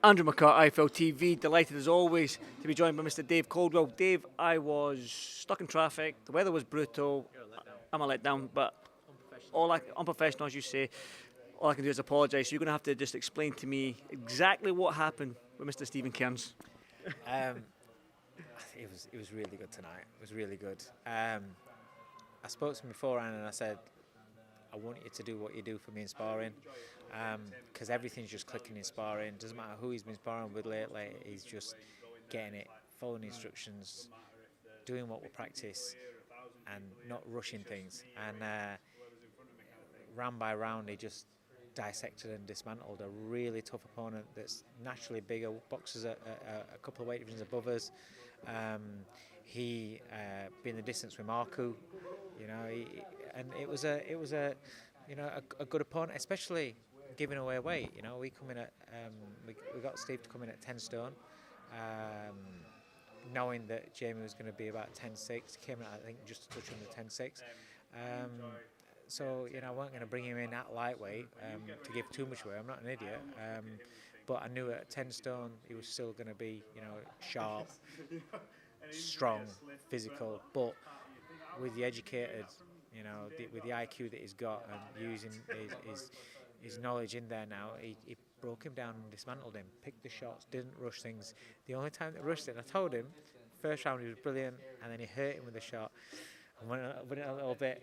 Andrew McCart, iFLTV, delighted as always to be joined by Mr. Dave Coldwell. Dave, I was stuck in traffic, the weather was brutal, I'm a letdown, but unprofessional as you say, all I can do is apologise. So you're going to have to just explain to me exactly what happened with Mr. Steven Cairns. It was really good tonight. It was really good. I spoke to him beforehand and I said, I want you to do what you do for me in sparring, because everything's just clicking in sparring. Doesn't matter who he's been sparring with lately, he's just getting it, following instructions, doing what we practice, and not rushing things. And round by round, he just dissected and dismantled a really tough opponent that's naturally bigger, boxes a couple of weight divisions above us. He been the distance with Marku, you know, and it was a good opponent, especially giving away weight. You know, we come in at we got Steve to come in at 10 stone, knowing that Jamie was going to be about 10.6. Came in at, I think, just a touch under 10.6. So, you know, I wasn't going to bring him in at lightweight to give too much away. I'm not an idiot. But I knew at 10 stone he was still going to be, you know, sharp, strong, physical, but with the educated, you know, with the IQ that he's got and using his knowledge in there now, he broke him down and dismantled him, picked the shots, didn't rush things. The only time that rushed it, and I told him, first round he was brilliant, and then he hurt him with a shot, and went a little bit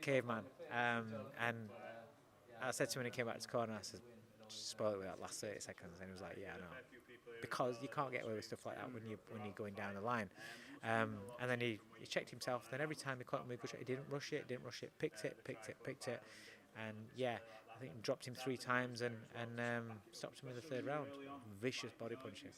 caveman. And I said to him when he came back to the corner, I said, just spoil it with that last 30 seconds, and he was like, yeah, I know. Because you can't get away with stuff like that when you're going down the line. And then he checked himself. Then every time he caught him with a good shot, he didn't rush it, picked it. And yeah, I think dropped him 3 times and stopped him in the 3rd round. Vicious body punching,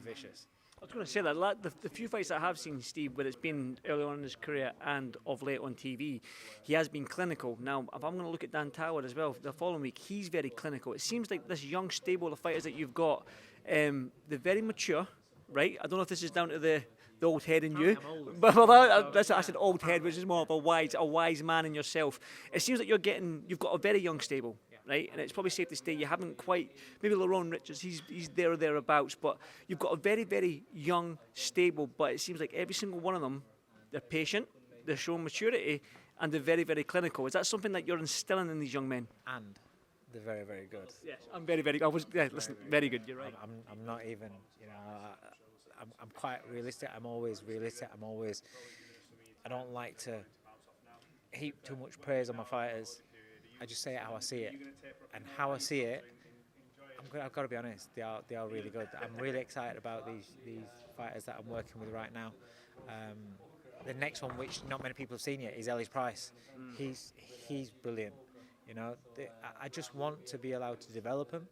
vicious. I was going to say that the few fights that I have seen Steve, whether it's been early on in his career and of late on TV, he has been clinical. Now, if I'm going to look at Dan Tower as well, the following week, he's very clinical. It seems like this young stable of fighters that you've got, they're very mature, right? I don't know if this is down to the old head in you, but I said old head, which is more of a wise man in yourself. It seems like you've got a very young stable, right? And it's probably safe to say you haven't quite, maybe Lerone Richards, he's there or thereabouts, but you've got a very, very young stable, but it seems like every single one of them, they're patient, they're showing maturity, and they're very, very clinical. Is that something that you're instilling in these young men? And they're very, very good. Yes, I'm very, very very good, you're right. I'm not even, you know, I'm quite realistic. I'm always realistic. I don't like to heap too much praise on my fighters. I just say it how I see it, and how I see it, I've got to be honest. They are really good. I'm really excited about these fighters that I'm working with right now. The next one, which not many people have seen yet, is Ellis Price. He's brilliant. You know, I just want to be allowed to develop him,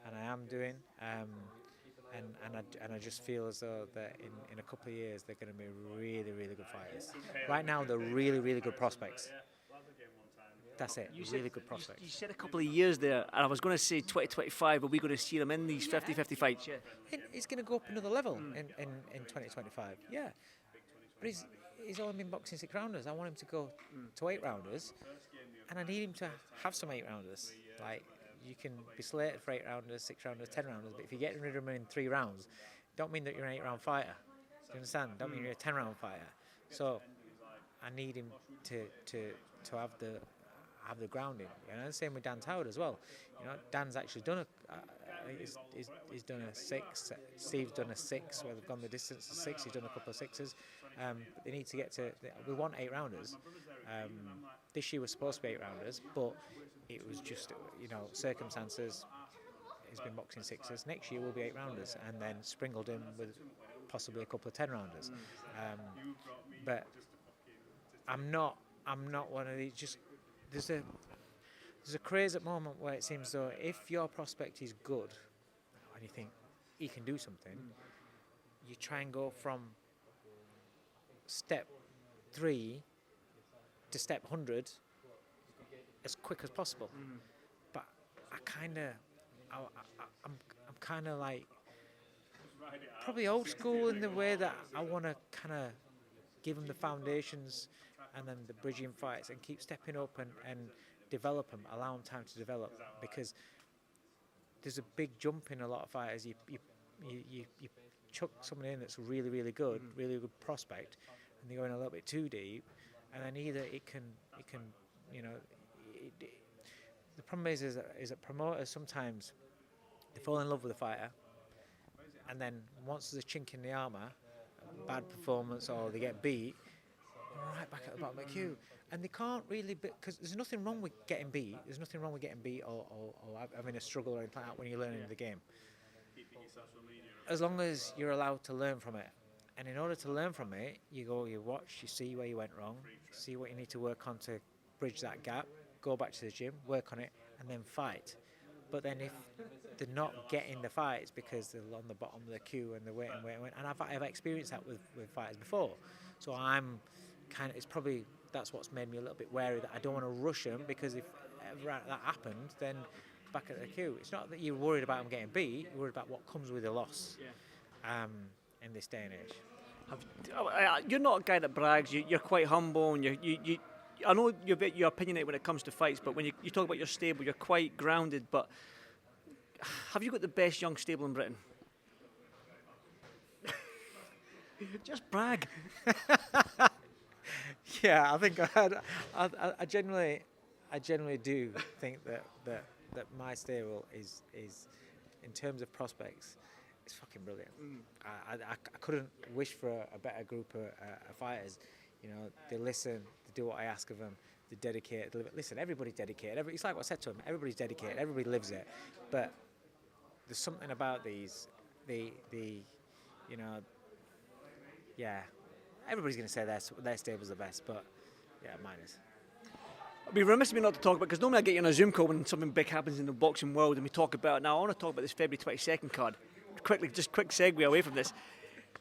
and I am doing. And I just feel as though that in a couple of years they're going to be really, really good fighters. Right now they're really, really good prospects. That's it, really good prospects. You said a couple of years there, and I was going to say 2025, are we going to see them in these 50-50 fights? Yeah. He's going to go up another level in 2025, yeah. But he's only been boxing 6-rounders. I want him to go to 8-rounders, and I need him to have some 8-rounders. Like, you can be slated for 8-rounders, 6-rounders, 10-rounders, but if you get rid of them in 3 rounds, don't mean that you're an 8-round fighter. Do you understand? Don't mean you're a 10-round fighter. So I need him to have the grounding. You know, the same with Dan Toward as well. You know, Dan's actually done he's done a 6. Steve's done a 6 where they've gone the distance of 6. He's done a couple of 6s. They need to get to. We want 8-rounders. This year was supposed to be 8-rounders, but it was just, you know, circumstances. He's been boxing 6s. Next year will be 8-rounders, and then sprinkled in with possibly a couple of 10-rounders. But I'm not one of these. Just there's a craze at the moment where it seems though if your prospect is good and you think he can do something, you try and go from step 3 to step 100 as quick as possible. But I'm kind of like probably old school in the way that I want to kind of give them the foundations and then the bridging fights and keep stepping up and develop them, allow them time to develop, because there's a big jump in a lot of fighters. You chuck someone in that's really, really good, really good prospect, and they go in a little bit too deep, and then either it can you know, the problem is that promoters sometimes they fall in love with a fighter, and then once there's a chink in the armour, a bad performance or they get beat, they're right back at the bottom of the queue. And they can't really, because there's nothing wrong with getting beat. There's nothing wrong with getting beat or having a struggle or anything like that when you're learning the game. As long as you're allowed to learn from it. And in order to learn from it, you go, you watch, you see where you went wrong, see what you need to work on to bridge that gap, go back to the gym, work on it, and then fight. But then if they're not getting the fights because they're on the bottom of the queue and they're waiting, and I've experienced that with fighters before. So I'm kind of, it's probably, that's what's made me a little bit wary that I don't want to rush them, because if ever that happened, then back at the queue. It's not that you're worried about them getting beat, you're worried about what comes with the loss in this day and age. You're not a guy that brags. You're quite humble, and you I know you're a bit opinionated when it comes to fights, but when you talk about your stable, you're quite grounded. But have you got the best young stable in Britain? Just brag. Yeah, I think I generally do think that my stable is in terms of prospects, it's fucking brilliant. I couldn't wish for a better group of fighters. You know, they listen, they do what I ask of them, they dedicate. Listen, everybody's dedicated. It's like what I said to them. Everybody's dedicated. Everybody lives it. But there's something about these, you know, yeah. Everybody's going to say their stable's the best, but yeah, mine is. It'd be remiss of me not to talk about, because normally I get you on a Zoom call when something big happens in the boxing world and we talk about it. Now I want to talk about this February 22nd card. Quick segue away from this.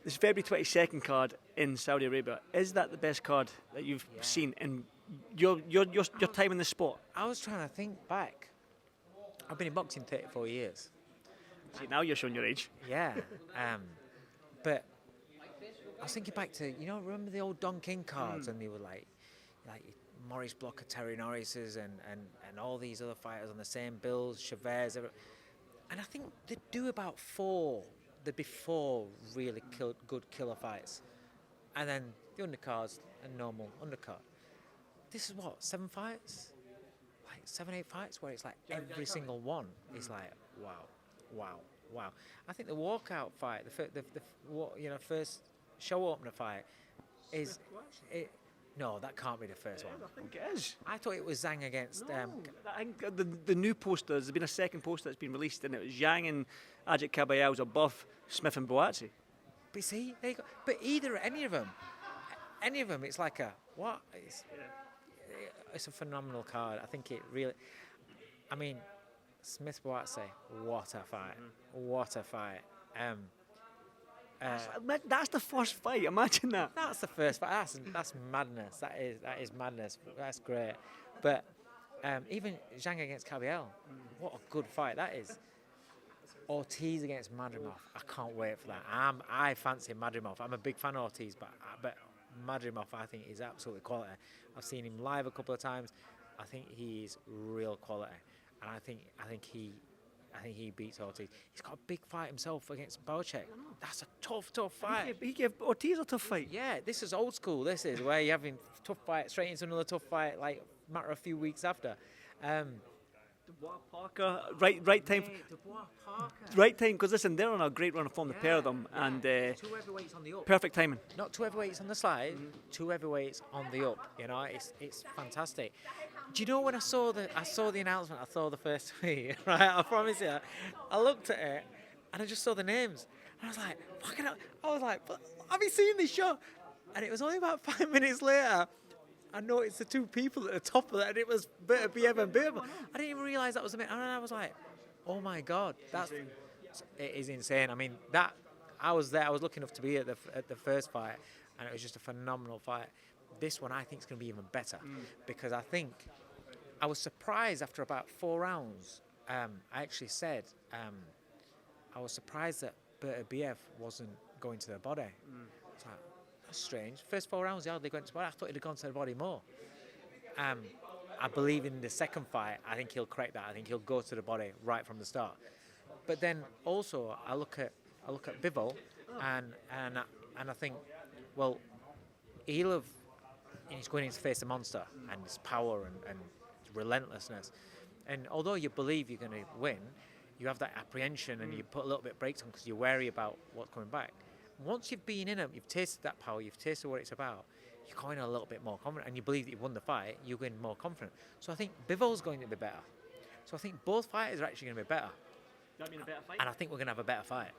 This February 22nd card in Saudi Arabia, is that the best card that you've seen in your time in the sport? I was trying to think back. I've been in boxing 34 years. See, now you're showing your age. Yeah, but I was thinking back to, you know, remember the old Don King cards, and they were like Maurice Blocker, Terry Norris's, and all these other fighters on the same bills, Chavez, and I think they'd do about four. There'd be four really good killer fights, and then the undercards and normal undercard. This is what, 7 fights, like 7-8 fights, where it's like every single one is like wow. I think the walkout fight, the first show opener fight is it. No, that can't be the first one. I think it is. I thought it was Zhang against. I think the new poster, there's been a second poster that's been released, and it was Zhang and Ajit Kabayel's above Smith and Boatsi. But see, there you go. But any of them, it's like a what? It's a phenomenal card. I think it really. I mean, Smith Boatsi, what a fight! What a fight! That's the first fight. Imagine that. That's the first fight. That's madness. That is madness. That's great. But even Zhang against Kabayel, what a good fight that is. Ortiz against Madrimov. I can't wait for that. I fancy Madrimov. I'm a big fan of Ortiz, but Madrimov I think is absolutely quality. I've seen him live a couple of times. I think he is real quality, and I think he beats Ortiz. He's got a big fight himself against Bocek. That's a tough fight. He gave Ortiz a tough fight. Yeah, this is old school. This is where you're having tough fight straight into another tough fight, like matter of a few weeks after. Dubois Parker, right time. Right time, because listen, they're on a great run of form, the pair of them, and 2 heavyweights on the up. perfect timing. Not 2 heavyweights on the slide, 2 heavyweights on the up. You know, it's fantastic. Do you know when I saw the announcement? I saw the first tweet. Right, I promise you. I looked at it and I just saw the names, and I was like, "Fucking hell!" I was like, "But have you seen this show?" And it was only about 5 minutes later, I noticed the 2 people at the top of that, and it was BF and BF. I didn't even realise that was the minute, and I was like, "Oh my god, it is insane." I mean, that I was there. I was lucky enough to be at the first fight, and it was just a phenomenal fight. This one I think is going to be even better, because I think I was surprised after about 4 rounds. I actually said I was surprised that BF wasn't going to the body. It's like, that's strange. First 4 rounds, they went to the body. I thought he'd have gone to the body more. I believe in the second fight, I think he'll correct that. I think he'll go to the body right from the start. But then also I look at Bivol, and I think, well, he's going in to face a monster and his power and relentlessness. And although you believe you're going to win, you have that apprehension and you put a little bit of brakes on because you're wary about what's coming back. Once you've been in it, you've tasted that power, you've tasted what it's about, you're going a little bit more confident, and you believe that you've won the fight, you're going more confident. So I think Bivol's going to be better. So I think both fighters are actually going to be better. That mean a better fight? And I think we're going to have a better fight.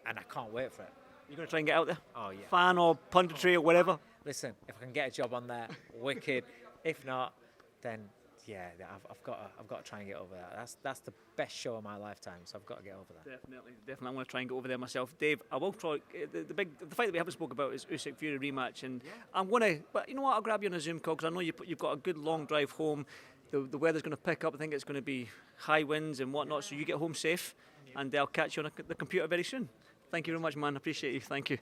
And I can't wait for it. You're going to try and get out there? Oh, yeah. Fan or punditry or whatever? Listen, if I can get a job on there, wicked. If not, then yeah, I've got to try and get over that. That's the best show of my lifetime, so I've got to get over that. Definitely. I'm going to try and go over there myself. Dave, I will try. The fight that we haven't spoke about is Usyk Fury rematch, and I'm going to. But you know what? I'll grab you on a Zoom call because I know you've got a good long drive home. The weather's going to pick up. I think it's going to be high winds and whatnot. So you get home safe, and I'll catch you on the computer very soon. Thank you very much, man. Appreciate you. Thank you.